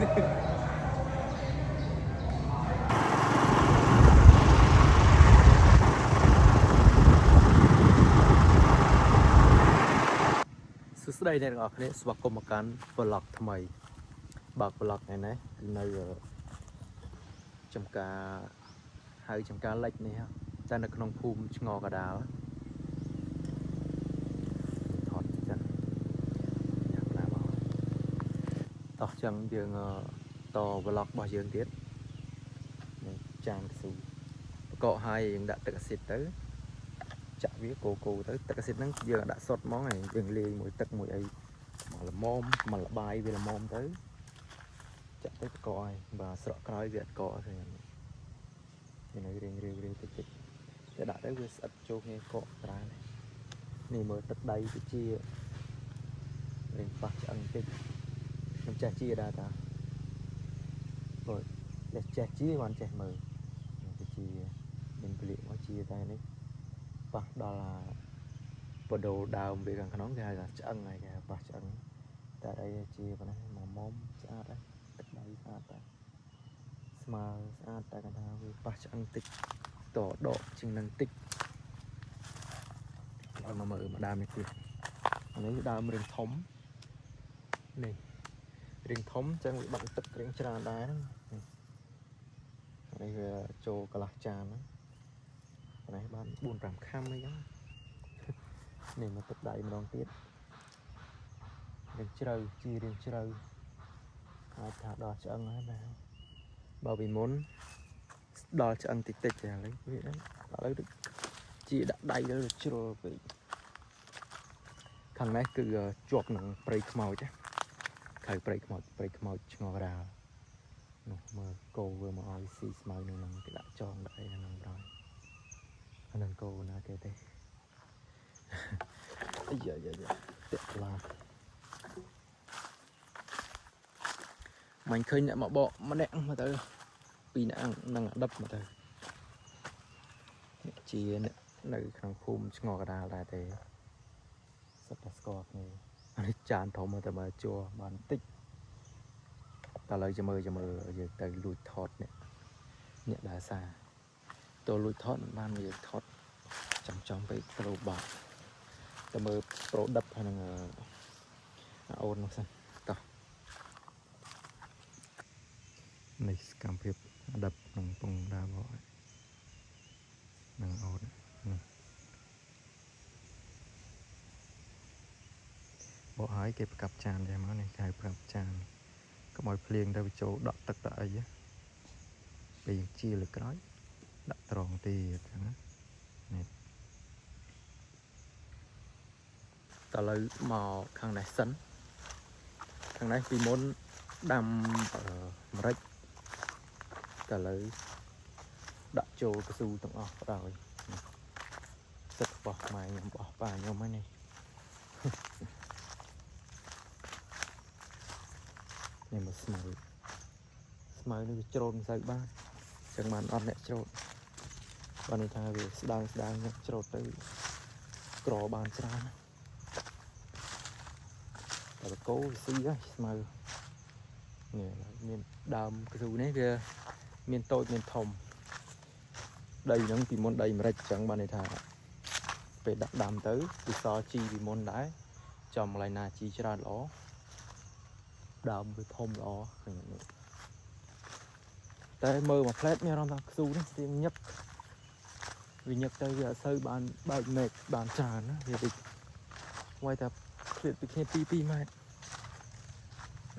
សួស្តីអ្នកទាំងអស់គ្នាស្វាគមន៍មកកាន់ vlog ថ្មីបើក vlog ថ្ងៃនេះគឺនៅចំការហៅចំការលិចនេះតែនៅក្នុងភូមិឆ្ងកដាលថតចឹងយ៉ាងណាមកតោះចឹងយើងត vlog របស់យើងទៀតនេះចានកស៊ូប្រកបហើយយើងដាក់ទឹកអាស៊ីតទៅចាក់វាកូទៅទឹកអាស៊ីតហ្នឹងយើងដាក់សុតហ្មងហើយយើងលាយមួយទឹកមួយអីមកល្មមមកលបាយវាល្មមទៅចាក់ទៅប្រកបហើយបើស្រក់ក្រោយវាអត់កកទេវានៅរៀងតិចតែដាក់ទៅវាស្អិតចូលគ្នាកកត្រានេះមើលទឹកដៃទៅជារៀងប៉ះឆ្អឹងតិចខ្ញុំចេះជាដែរតាបើចេះជាមិនចេះមើលទៅជាមានពលិមកជាតែនេះប៉ះដល់បដូរដើមវាខាងក្នុងគេហៅថាឆ្អឹងហើយគេប៉ះឆ្អឹងតែអីជាប៉ុណ្ណេះមុំស្អាតហើយទឹកដៃស្អាតតែស្មើស្អាតតែគាត់ថាវាប៉ះឆ្អឹងតិចតដកជាងនឹងតិចឲ្យមកមើលមកដើមនេះទៀតនេះដើមរៀងធំនេះរៀងធំចឹងវាបាក់ទឹករៀងច្រើនដែរនេះវាចូលកន្លះចានហ្នឹងនេះបាន4-5 ខាំអីចឹងនេះមកទឹកដៃម្ដងទៀតរៀងជ្រៅជារៀងជ្រៅអាចថាដល់ឆ្អឹងហើយបាទបើពីមុនដល់ឆ្អឹងតិចតែឥឡូវវាឥឡូវជាដាក់ដៃទៅជ្រុលពេកខាងនេះគឺជាប់នឹងព្រៃខ្មោចខៅព្រៃខ្មោចឆ្ងល់រាលនោះមើលគោវាមកឲ្យស៊ីស្មៅនៅនឹងគេដាក់ចងដាក់អីហ្នឹងប្រហែលអានឹងគោណាគេទេអាយ៉ាតាក់ឡាមិនឃើញអ្នកមកបកម្នាក់មកទៅពីរនាក់នឹងអាដិបមកទៅជាអ្នកនៅក្នុងភូមិឆ្ងល់កដាលដែរទេសិតតែស្គាល់គ្នាអានេះចានធំតែមើលជួបានបន្តិចតែឥឡូវចាំមើលយើងទៅលួចថតអ្នកដើរសារតលួចថតមិនបានយើងថតចំពេកប្រូបាក់តែមើលប្រូដិបហ្នឹងអូននោះសិនតោះនេះសកម្មភាពអដិបក្នុងពងដើរបកនឹងអូននេះបកហើយគេប្រកាប់ចានដែរមកនេះគេប្រកាប់ចានកុំឲ្យភ្លៀងទៅចូលដក់ទឹកដាក់អីពេលជាលើក្រោយដាក់ត្រង់ទៀតចឹងណានេះតើឥឡូវមកខាងនេះសិនខាងនេះពីមុនដាំម្រេចតើឥឡូវដាក់ចូលកស៊ូទាំងអស់បណ្ដោយទឹករបស់ម៉ែខ្ញុំរបស់ប៉ាខ្ញុំហ្នឹងនេះនេះមកស្មៅនេះវាច្រូតមិនសូវបានចឹងបានអត់អ្នកច្រូតបានន័យថាវាស្ដើងអ្នកច្រូតទៅក្របានច្រើនតែកោវាស៊ីហើយស្មៅនេះមានដើមកស៊ូនេះវាមានតូចមានធំដីហ្នឹងពីមុនដីម្រេចចឹងបានន័យថាពេលដាក់ដាំទៅវាសជីពីមុនដែរចំកន្លែងណាជីច្រើនល្អដើមវាធំល្អនេះតែមើលមួយផ្លែតមានអារម្មណ៍ថាខ្ស៊ូនេះវាញឹកទៅវាអត់សូវបានបើកមែកបានច្រើនណាវាតិចវាយតែឃ្លាតពីគ្នា2 ម៉ែត្រ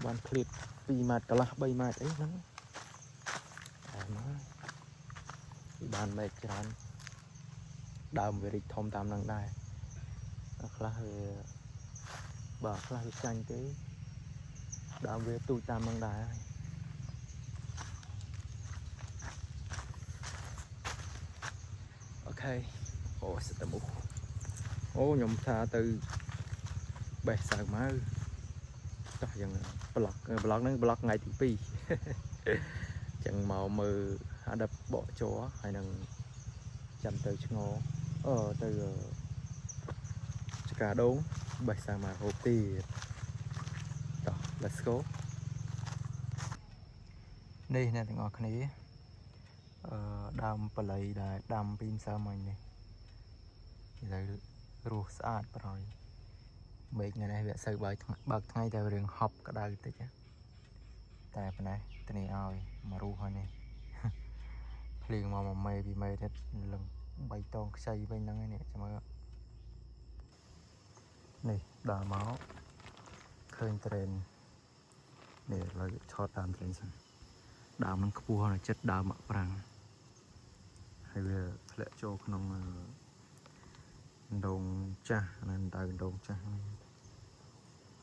បានឃ្លាត2 ម៉ែត្រកន្លះ3 ម៉ែត្រអីហ្នឹងអស់មកវាបានមែកច្រើនដើមវារីកធំតាមនឹងដែរខ្លះវាបើខ្លះវាចាញ់ទេដើមវាទូចតាមនឹងដែរអូខេអូសិតតែមុខអូខ្ញុំថាទៅបេះសៅម៉ៅតោះយ៉ាងប្លុកហ្នឹងប្លុកថ្ងៃទី2ចឹងមកមើលអាដិបបកជ័រហើយនឹងចាំទៅឆ្ងទៅចកាដូងបេះសៅម៉ៅហូបទៀតតោះ let's go នេះអ្នកទាំងអស់គ្នាដើមបល័យដែលដាំពីម្សិលមិញនេះទៅរស់ស្អាតប្រយមេឃថ្ងៃនេះវាក់សូវបើកថ្ងៃតែរឿងហប់ក្តៅតិចតែប៉ុណ្ណេះទៅនេះឲ្យមករស់ហើយនេះភ្លៀងមក1 មេ 2 មេទៀតលឹង3 តងខ្ចីវិញហ្នឹងឯនេះចាំមើលនេះដើរមកឃើញត្រេននេះឥឡូវឆតតាមត្រេនសិនដើមនឹងខ្ពស់នៅចិត្តដើមមកប្រាំងហើយវាធ្លាក់ចូលក្នុងដងចាស់អានេះដងចាស់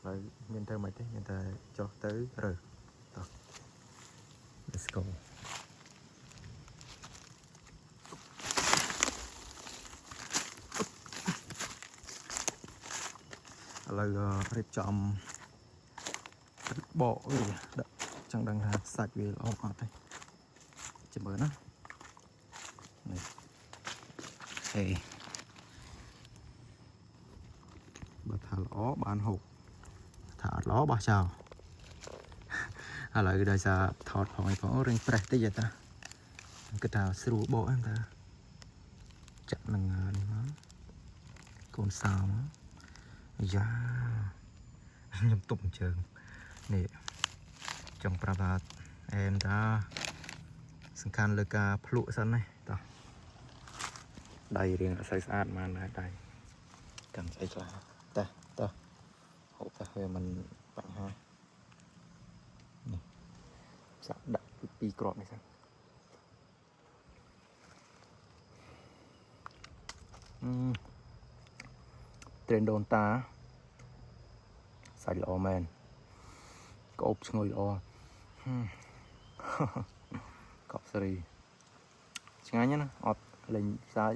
ហើយមានទៅមិនទេមានតែចុះទៅរើតោះ let's go ឥឡូវរៀបចំបកវាដាក់ចង់ដឹងថាសាច់វាល្អអត់ទេចាំមើលណានេះហេបើថាល្អបានហូបថាអត់ល្អបោះចោលឥឡូវដោយសារថតផងអីផងរៀងប្រេះតិចតាគិតថាស្រួលបកហ្នឹងតាចាក់នឹងនេះមកកូនសោមអាយ៉ាខ្ញុំទប់ជើងនេះចង់ប្រាប់ថាអែមតាសំខាន់លើការភ្លក់សិនណាតោះដៃរៀងអត់សូវស្អាតបានដែរដៃកាន់ស្អីខ្លះតោះហូបតែវាមិនបញ្ហានេះសាក់ដាក់2 គ្រាប់នេះសិនត្រេនដូនតាសាច់ល្អមែនក្អូបឈ្ងុយល្អកប់សេរីឆ្ងាញ់ណាអត់លេងសាច់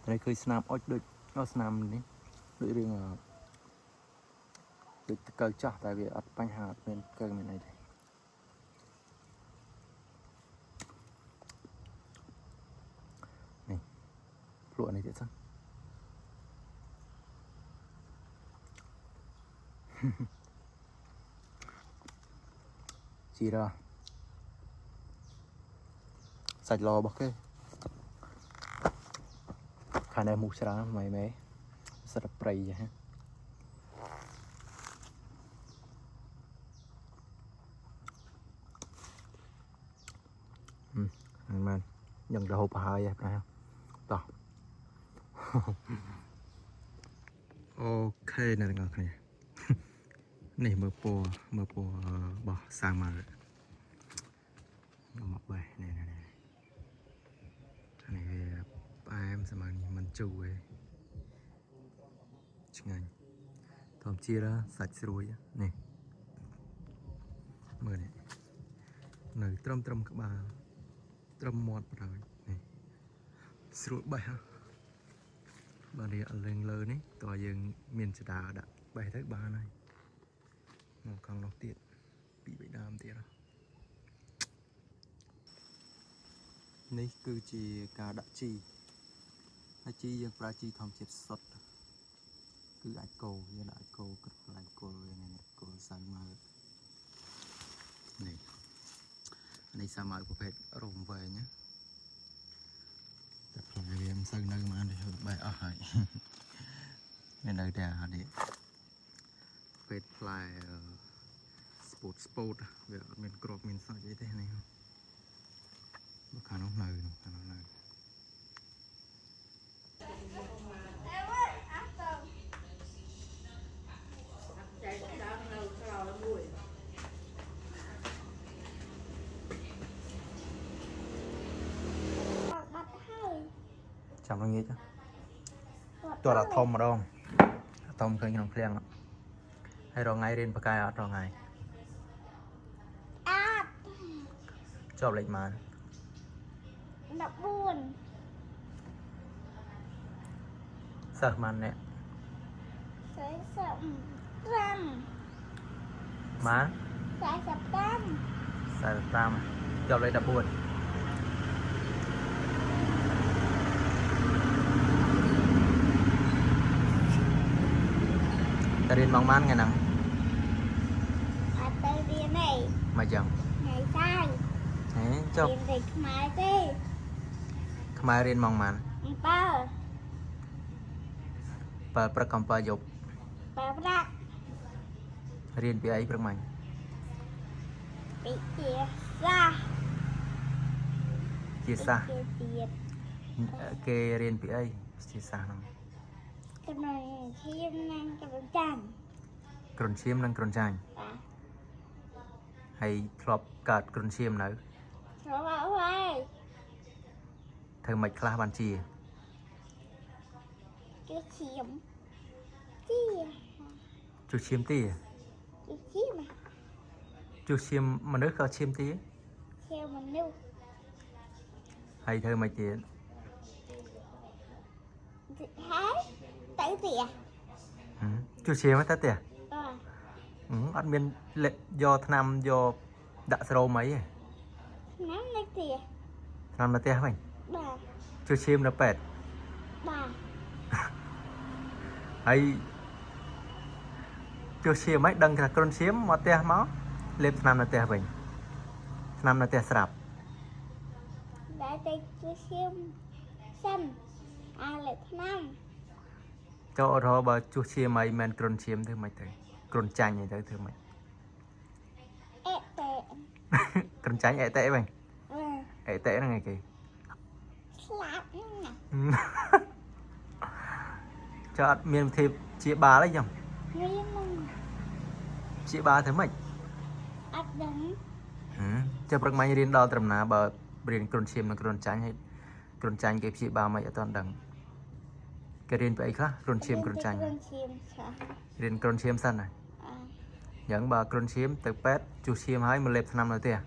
តែឃើញស្នាមអុចដូចស្នាមនេះដូចរឿងដូចតកៅចាស់តែវាអត់បញ្ហាអត់មានកើមានអីទេនេះភ្លក់នេះទៀតសិនជីរ៉ាសាច់ល្អរបស់គេខាងនេះមូសច្រើនម៉េសិតប្រៃហ៎មែនយ៉ាងទៅហូបប្រហើយប្រហែលតោះអូខេអ្នកទាំងអស់គ្នានេះមើលពណ៌របស់សាម៉ាល់មកបេះនេះវាផ្អែមស្មើនេះមិនជូរទេឆ្ងាញ់ធម្មជាតិសាច់ស្រួយនេះមើលនេះនៅត្រឹមក្បាលត្រឹមមាត់បណ្ដោយនេះស្រួលបេះបាទនេះអលេងលើនេះតើយើងមានចដាដាក់បេះទៅបានហើយមកខាងនោះទៀត2 3 ដើមទៀតនេះគឺជាការដាក់ជីហើយជីយើងប្រើជីធម្មជាតិសុទ្ធគឺអាចកូរយើងអាចកូរគ្រប់កន្លែងគល់វានេះគល់សាម៉ាល់នេះសាម៉ាល់ប្រភេទរោមវែងណាតែផ្លែវាមិនសូវនៅមកទេបែកអស់ហើយមាននៅតែនេះប្រភេទផ្លែស្ពតវាអត់មានគ្រាប់មានសាច់អីទេនេះបើខាងនោះនៅខាងនោះនៅចាំល្ងាចទោះតែធំម្ដងធំឃើញក្នុងឃ្លាំងហើយរងថ្ងៃរៀនបកាយអត់រងថ្ងៃជាប់លេខម៉ាន14សិស្សម៉ានអ្នក45ម៉ាន45ជាប់លេខ14តែរៀនម៉ោងម៉ានថ្ងៃហ្នឹងអត់ទៅរៀនទេ mà chẳng ngày sai thế cho tiền thì mai đi mai riêng mong màn ba và cầm pa dục ba ba riêng bị ấy mình bị chia ra chia xa chia tiền kê riêng bị ấy chia xa lắm cái này thêm năng cái bánh chanh cồn xiêm năng cồn chanh hay lọp cạt cồn xiêm nữa số bảo ơi thơ mạch khá bàn chia cái chiếm chia chú xiêm tì cái chiếm mà chú xiêm mà nước có xiêm tì theo mình đâu hay thơ mạch tiền hết tới tiền chú xiêm hết tết rồi ăn miên lệ do tham do đã sầu mấy nắm lấy tiền làm là tê mình bà chú xiêm là pet bà hay chú xiêm mấy đằng là con xiêm mà tê máu lên làm là tê mình làm là tê sạp đã tay chưa xem xanh lại năm cho rồi bà chú xiêm mấy men con xiêm thứ mấy thứ con chanh này thứ mấy ế tệ con chanh ế tệ mình vâng ế tệ là ngày kỳ slap nè cho miền thì chị bà lấy chồng nguyên mông chị bà thứ mấy ắt đứng cho bậc máy riêng đo tầm nào bà riêng con xiêm là con chanh hay con chanh cái chị bà mấy ở toàn đằng cái riêng vậy khác con xiêm con chanh con chim sợ riêng con xiêm xanh này dẫn bà con xiêm từ pet chú xiêm hái một lệp năm rồi tìa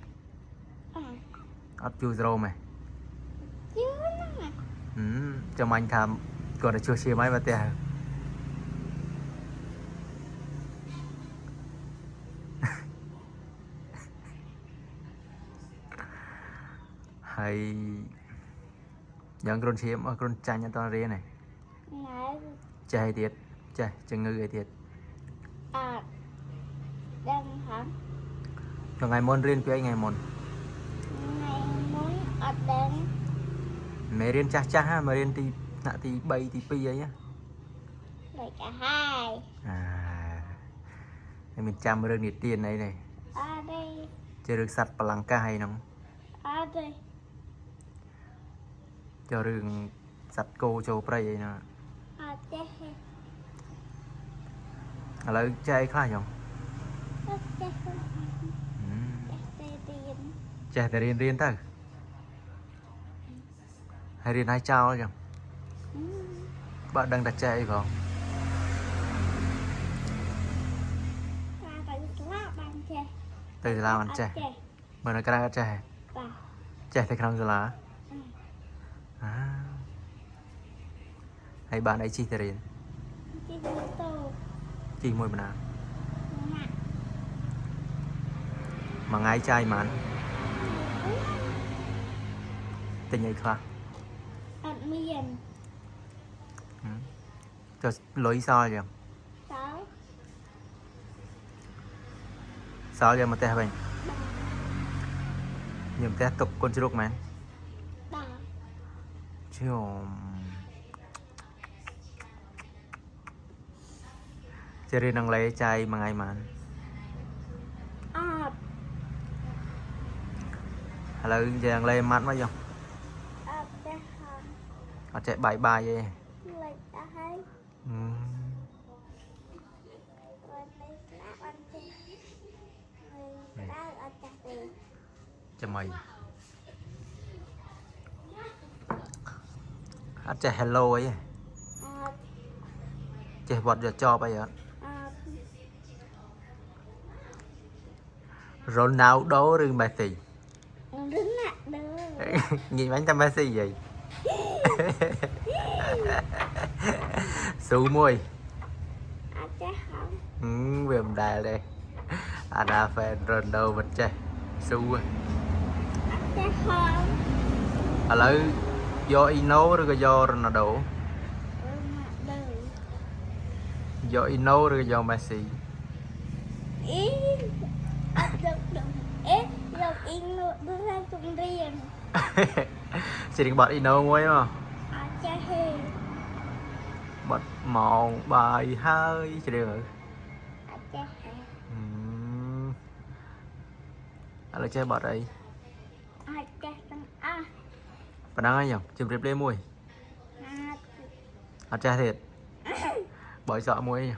ấp chú rô mày chứ nó mà cho anh tham còn là chú xiêm hái mà tìa hay dẫn con xiêm ở con chanh ở toàn riêng này này chạy thiệt chạy chừng ngư thiệt đang hẳn rồi ngày môn riêng với ngày môn ngày muốn ở đến mẹ riêng cha cha mà riêng thì nạ thì bay thì pi ấy nhá lại cả hai mình chăm riêng nhiệt tiền này này ở đây chơi được sạch bằng ca hay nóng ở đây cho riêng sạch cô cho prey vậy nè ở đây lấy chơi khác không ở đây tiền chơi thì riêng riêng thôi hay riêng hai trao đấy không bạn đang đặt chơi không từ lao ăn chơi mà nó cái chơi chơi thì không là hay bạn ấy chi tiền chi môi mà ngay trai mà anh tình nhảy khác ăn miền cho lối sao vậy sao vậy mà tè mình nhưng tè tục con chưa được mà chứ chơi năng lấy chai mà ngày mà là giờ lấy mặn mấy không họ chạy bài bài vậy cho mày chạy hello ấy chạy vật giờ cho bây giờ Ronaldo rừng Messi nhìn bánh trăm Messi vậy su môi viêm đài đây anh fan Ronaldo mình chơi su lấy do Ino rồi do Ronaldo do Ino rồi do Messi lục in nụ đưa ra cùng riêng chị định bật ino muối mà cha hề bật mòn bài hơi chị đều cha hề là chơi bật đây cha tăng và đang ai nhỉ chụp đẹp lên mùi chơi thiệt bởi sợ muối